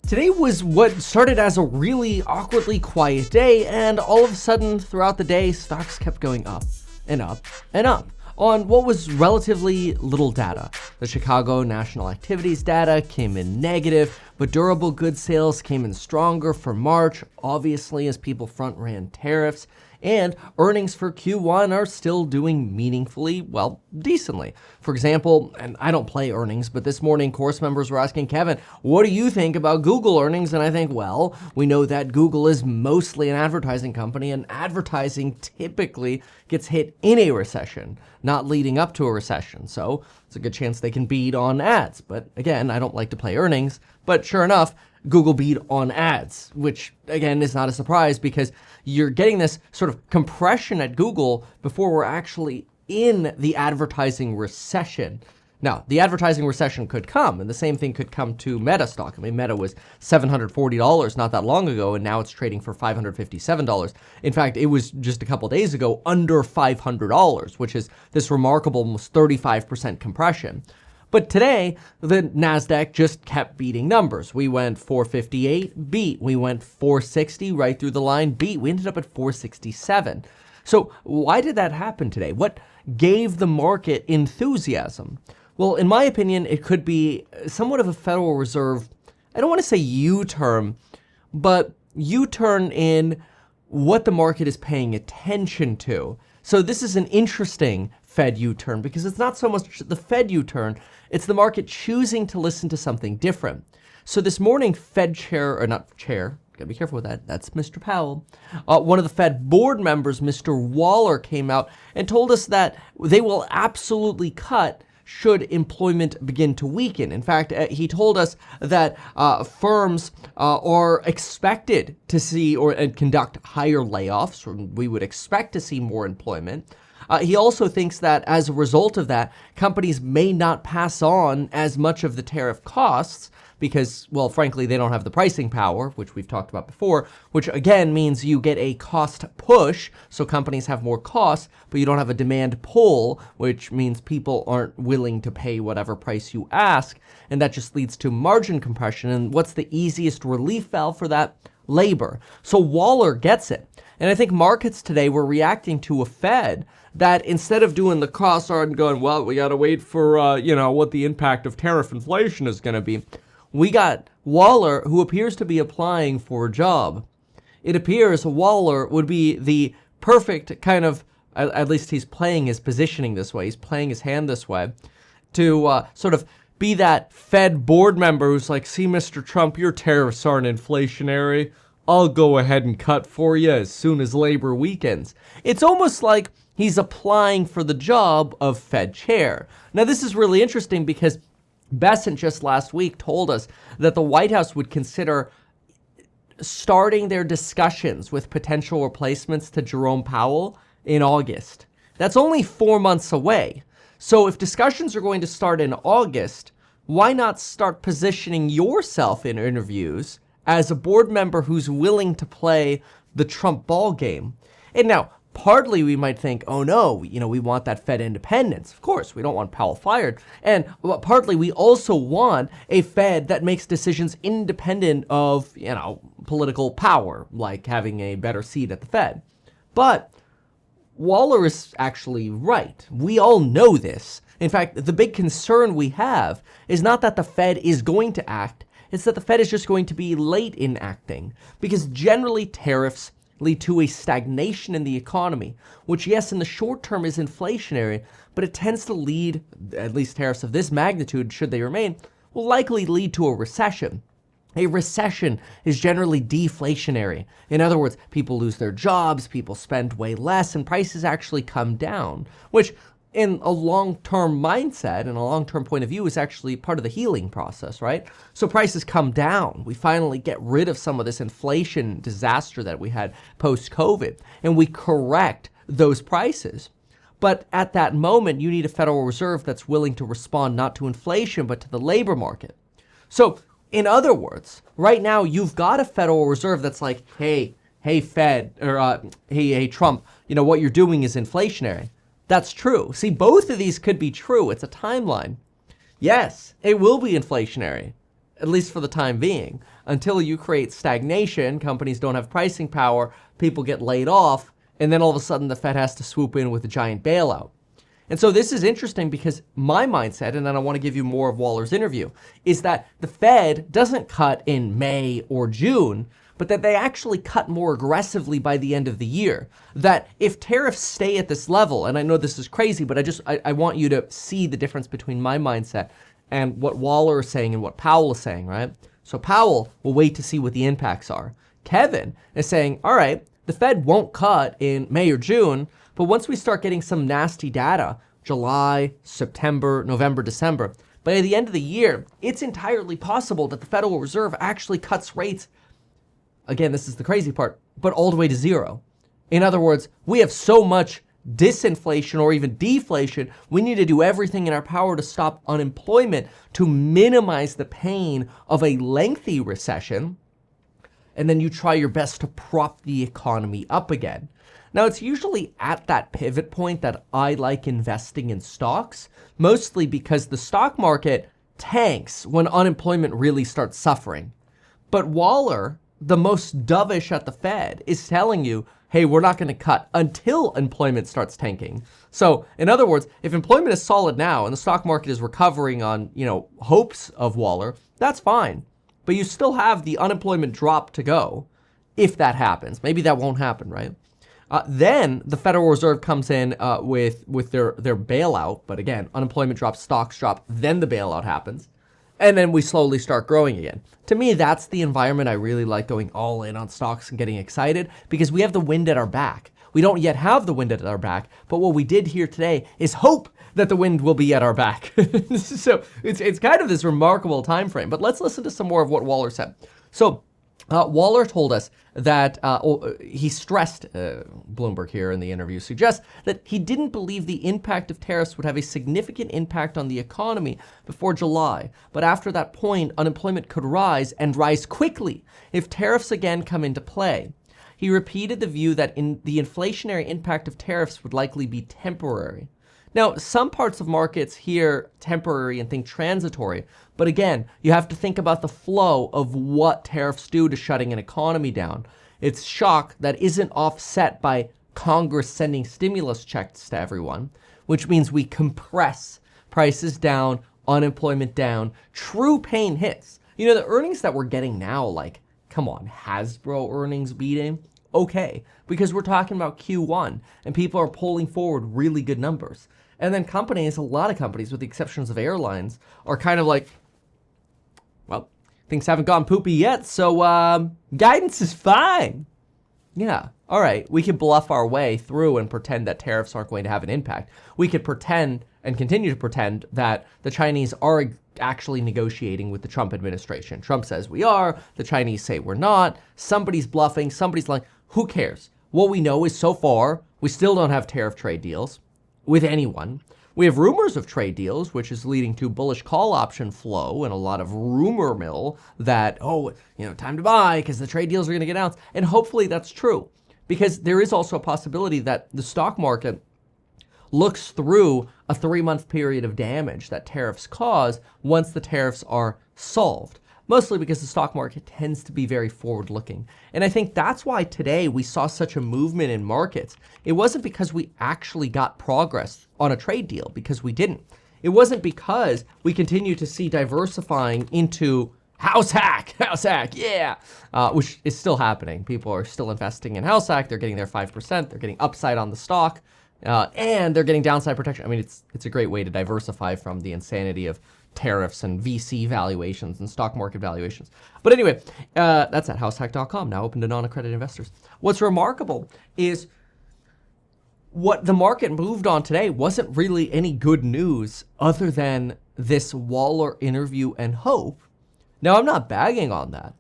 Today was what started as a really awkwardly quiet day, and all of a sudden throughout the day, stocks kept going up and up and up on what was relatively little data. The Chicago National Activities data came in negative, but durable goods sales came in stronger for March, obviously as people front ran tariffs. And earnings for Q1 are still doing meaningfully, well, decently. For example, and I don't play earnings, but this morning course members were asking, Kevin, what do you think about Google earnings? And I think, well, we know that Google is mostly an advertising company, and advertising typically gets hit in a recession, not leading up to a recession. So it's a good chance they can beat on ads. But again, I don't like to play earnings, but sure enough, Google beat on ads, which again is not a surprise because you're getting this sort of compression at Google before we're actually in the advertising recession. Now, the advertising recession could come, and the same thing could come to Meta stock. I mean, Meta was $740 not that long ago, and now it's trading for $557. In fact, it was just a couple days ago under $500, which is this remarkable almost 35% compression. But today, the NASDAQ just kept beating numbers. We went 458, beat. We went 460 right through the line, beat. We ended up at 467. So why did that happen today? What gave the market enthusiasm? Well, in my opinion, it could be somewhat of a Federal Reserve, I don't want to say U-turn, but U-turn in what the market is paying attention to. So this is an interesting Fed U-turn because it's not so much the Fed U-turn, it's the market choosing to listen to something different. So this morning, Fed chair, or not chair, gotta be careful with that, that's Mr. Powell. One of the Fed board members, Mr. Waller, came out and told us that they will absolutely cut should employment begin to weaken. In fact, he told us that firms are expected to see and conduct higher layoffs. We would expect to see more employment. He also thinks that as a result of that, companies may not pass on as much of the tariff costs because, well, frankly, they don't have the pricing power, which we've talked about before, which again means you get a cost push, so companies have more costs, but you don't have a demand pull, which means people aren't willing to pay whatever price you ask, and that just leads to margin compression. And what's the easiest relief valve for that? Labor. So Waller gets it. And I think markets today were reacting to a Fed that instead of doing the costs are and going, well, we got to wait for, what the impact of tariff inflation is going to be. We got Waller, who appears to be applying for a job. It appears Waller would be the perfect kind of, at least he's playing his positioning this way, he's playing his hand this way, to sort of be that Fed board member who's like, see, Mr. Trump, your tariffs aren't inflationary. I'll go ahead and cut for you as soon as labor weakens. It's almost like he's applying for the job of Fed chair. Now, this is really interesting because Bessent just last week told us that the White House would consider starting their discussions with potential replacements to Jerome Powell in August. That's only 4 months away. So if discussions are going to start in August, why not start positioning yourself in interviews as a board member who's willing to play the Trump ball game? And now, partly we might think, oh no, we want that Fed independence. Of course, we don't want Powell fired. And partly we also want a Fed that makes decisions independent of, political power, like having a better seat at the Fed. But Waller is actually right. We all know this. In fact, the big concern we have is not that the Fed is going to act, it's that the Fed is just going to be late in acting, because generally tariffs lead to a stagnation in the economy, which, yes, in the short term is inflationary, but it tends to lead, at least tariffs of this magnitude, should they remain, will likely lead to a recession. A recession is generally deflationary. In other words, people lose their jobs, people spend way less, and prices actually come down, which in a long-term mindset and a long-term point of view is actually part of the healing process, right? So prices come down. We finally get rid of some of this inflation disaster that we had post-COVID, and we correct those prices. But at that moment, you need a Federal Reserve that's willing to respond not to inflation, but to the labor market. So in other words, right now you've got a Federal Reserve that's like, hey Fed, or hey Trump, what you're doing is inflationary. That's true. See, both of these could be true. It's a timeline. Yes, it will be inflationary, at least for the time being. until you create stagnation, companies don't have pricing power, people get laid off, and then all of a sudden the Fed has to swoop in with a giant bailout. And so this is interesting because my mindset, and then I want to give you more of Waller's interview, is that the Fed doesn't cut in May or June, but that they actually cut more aggressively by the end of the year. That if tariffs stay at this level, and I know this is crazy, but I want you to see the difference between my mindset and what Waller is saying and what Powell is saying, right? So Powell will wait to see what the impacts are. Kevin is saying, all right, the Fed won't cut in May or June, but once we start getting some nasty data, July, September, November, December, by the end of the year, it's entirely possible that the Federal Reserve actually cuts rates. Again, this is the crazy part, but all the way to zero. In other words, we have so much disinflation or even deflation, we need to do everything in our power to stop unemployment, to minimize the pain of a lengthy recession, and then you try your best to prop the economy up again. Now, it's usually at that pivot point that I like investing in stocks, mostly because the stock market tanks when unemployment really starts suffering. But Waller, the most dovish at the Fed, is telling you, hey, we're not going to cut until employment starts tanking. So, in other words, if employment is solid now and the stock market is recovering on, hopes of Waller, that's fine. But you still have the unemployment drop to go if that happens. Maybe that won't happen, right? Then the Federal Reserve comes in with their bailout. But again, unemployment drops, stocks drop, then the bailout happens. And then we slowly start growing again. To me, that's the environment I really like, going all in on stocks and getting excited because we have the wind at our back. We don't yet have the wind at our back, but what we did here today is hope that the wind will be at our back. So it's kind of this remarkable time frame. But let's listen to some more of what Waller said. So Waller told us that he stressed, Bloomberg here in the interview suggests, that he didn't believe the impact of tariffs would have a significant impact on the economy before July. But after that point, unemployment could rise and rise quickly if tariffs again come into play. He repeated the view that the inflationary impact of tariffs would likely be temporary. Now, some parts of markets hear temporary and think transitory, but again, you have to think about the flow of what tariffs do to shutting an economy down. It's shock that isn't offset by Congress sending stimulus checks to everyone, which means we compress prices down, unemployment down, true pain hits. The earnings that we're getting now, like, come on, Hasbro earnings beating? Okay, because we're talking about Q1 and people are pulling forward really good numbers. And then companies, a lot of companies, with the exceptions of airlines, are kind of like, well, things haven't gone poopy yet, so guidance is fine. Yeah, all right, we can bluff our way through and pretend that tariffs aren't going to have an impact. We could pretend and continue to pretend that the Chinese are actually negotiating with the Trump administration. Trump says we are, the Chinese say we're not, somebody's bluffing, somebody's lying. Who cares? What we know is so far, we still don't have tariff trade deals with anyone. We have rumors of trade deals, which is leading to bullish call option flow and a lot of rumor mill that, time to buy because the trade deals are going to get announced. And hopefully that's true, because there is also a possibility that the stock market looks through a 3-month period of damage that tariffs cause once the tariffs are solved. Mostly because the stock market tends to be very forward-looking. And I think that's why today we saw such a movement in markets. It wasn't because we actually got progress on a trade deal, because we didn't. It wasn't because we continue to see diversifying into house hack, yeah, which is still happening. People are still investing in house hack. They're getting their 5%. They're getting upside on the stock. And they're getting downside protection. I mean, it's a great way to diversify from the insanity of tariffs and VC valuations and stock market valuations. But anyway, that's at househack.com, now open to non-accredited investors. What's remarkable is what the market moved on today wasn't really any good news other than this Waller interview and hope. Now, I'm not bagging on that.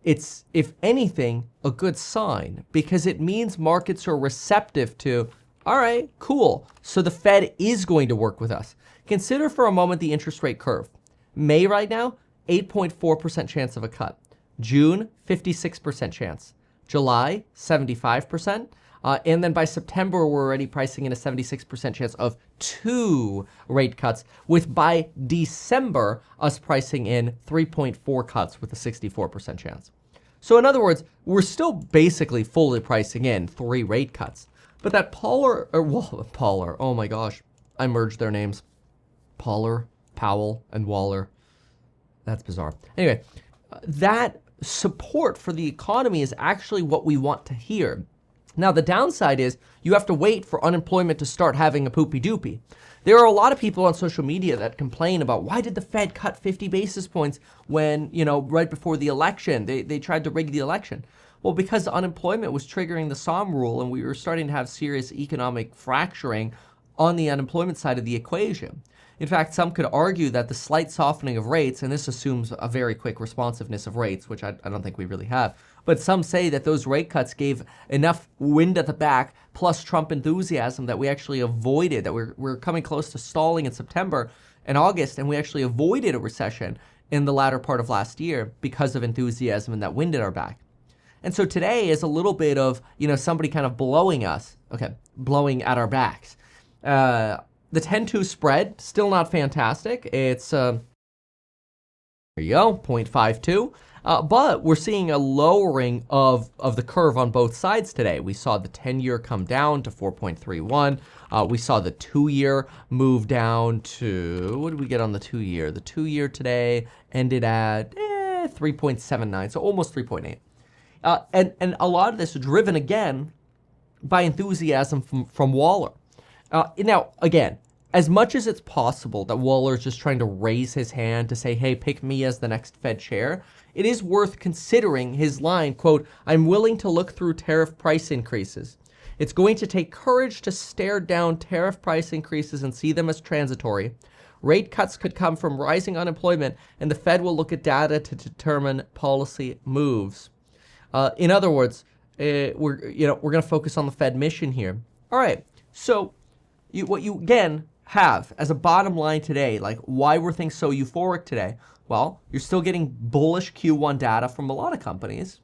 It's, if anything, a good sign, because it means markets are receptive to, all right, cool, so the Fed is going to work with us. Consider for a moment the interest rate curve. May right now, 8.4% chance of a cut. June, 56% chance. July, 75%. And then by September, we're already pricing in a 76% chance of 2 rate cuts, with by December, us pricing in 3.4 cuts with a 64% chance. So in other words, we're still basically fully pricing in 3 rate cuts. But that Powell, oh my gosh, I merged their names. Powell, and Waller. That's bizarre. Anyway, that support for the economy is actually what we want to hear. Now, the downside is you have to wait for unemployment to start having a poopy doopy. There are a lot of people on social media that complain about why did the Fed cut 50 basis points when, right before the election, they tried to rig the election. Well, because unemployment was triggering the SOM rule and we were starting to have serious economic fracturing on the unemployment side of the equation. In fact, some could argue that the slight softening of rates, and this assumes a very quick responsiveness of rates, which I don't think we really have, but some say that those rate cuts gave enough wind at the back plus Trump enthusiasm that we actually avoided, that we're coming close to stalling in September and August, and we actually avoided a recession in the latter part of last year because of enthusiasm and that wind at our back. And so today is a little bit of, somebody kind of blowing at our backs. The 10-2 spread, still not fantastic. It's, there you go, 0.52. But we're seeing a lowering of the curve on both sides today. We saw the 10-year come down to 4.31. We saw the 2-year move down to, what did we get on the 2-year? The 2-year today ended at 3.79, so almost 3.8. And a lot of this is driven again by enthusiasm from Waller. Now, again, as much as it's possible that Waller is just trying to raise his hand to say, hey, pick me as the next Fed chair, it is worth considering his line, quote, I'm willing to look through tariff price increases. It's going to take courage to stare down tariff price increases and see them as transitory. Rate cuts could come from rising unemployment, and the Fed will look at data to determine policy moves. In other words, we're going to focus on the Fed mission here. All right, so what you, again, have as a bottom line today, like why were things so euphoric today? Well, you're still getting bullish Q1 data from a lot of companies.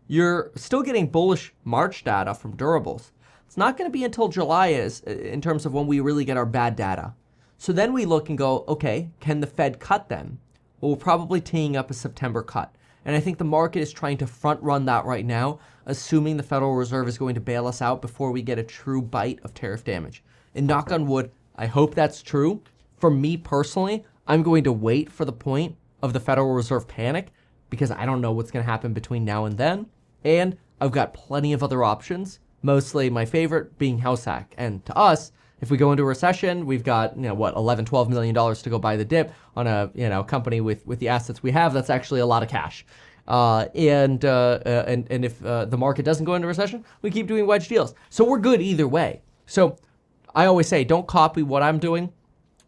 You're still getting bullish March data from durables. It's not going to be until July in terms of when we really get our bad data. So then we look and go, okay, can the Fed cut then? Well, we're probably teeing up a September cut. And I think the market is trying to front run that right now, assuming the Federal Reserve is going to bail us out before we get a true bite of tariff damage. And knock on wood, I hope that's true. For me personally, I'm going to wait for the point of the Federal Reserve panic because I don't know what's going to happen between now and then. And I've got plenty of other options, mostly my favorite being house hack. And to us, if we go into a recession, we've got, $11-12 million to go buy the dip on a, company with the assets we have. That's actually a lot of cash. And if the market doesn't go into recession, we keep doing wedge deals. So we're good either way. So I always say, don't copy what I'm doing.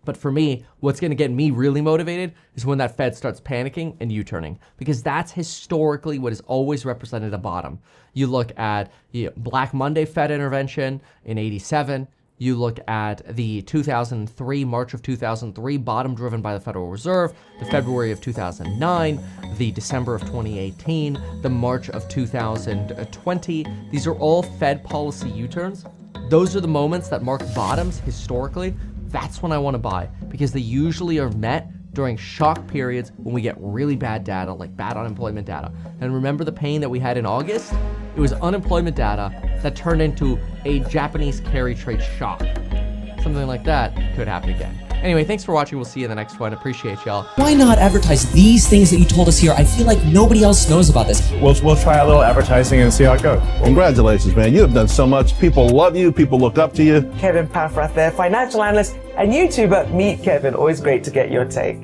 But for me, what's going to get me really motivated is when that Fed starts panicking and U-turning, because that's historically what has always represented a bottom. You look at Black Monday Fed intervention in 87. You look at the 2003, March of 2003 bottom driven by the Federal Reserve, the February of 2009, the December of 2018, the March of 2020. These are all Fed policy U-turns. Those are the moments that mark bottoms historically. That's when I want to buy because they usually are met during shock periods when we get really bad data, like bad unemployment data. And remember the pain that we had in August? It was unemployment data that turned into a Japanese carry trade shock. Something like that could happen again. Anyway, thanks for watching. We'll see you in the next one. Appreciate y'all. Why not advertise these things that you told us here? I feel like nobody else knows about this. We'll try a little advertising and see how it goes. Congratulations, man. You have done so much. People love you. People look up to you. Kevin Paffrath there, financial analyst and YouTuber. Meet Kevin. Always great to get your take.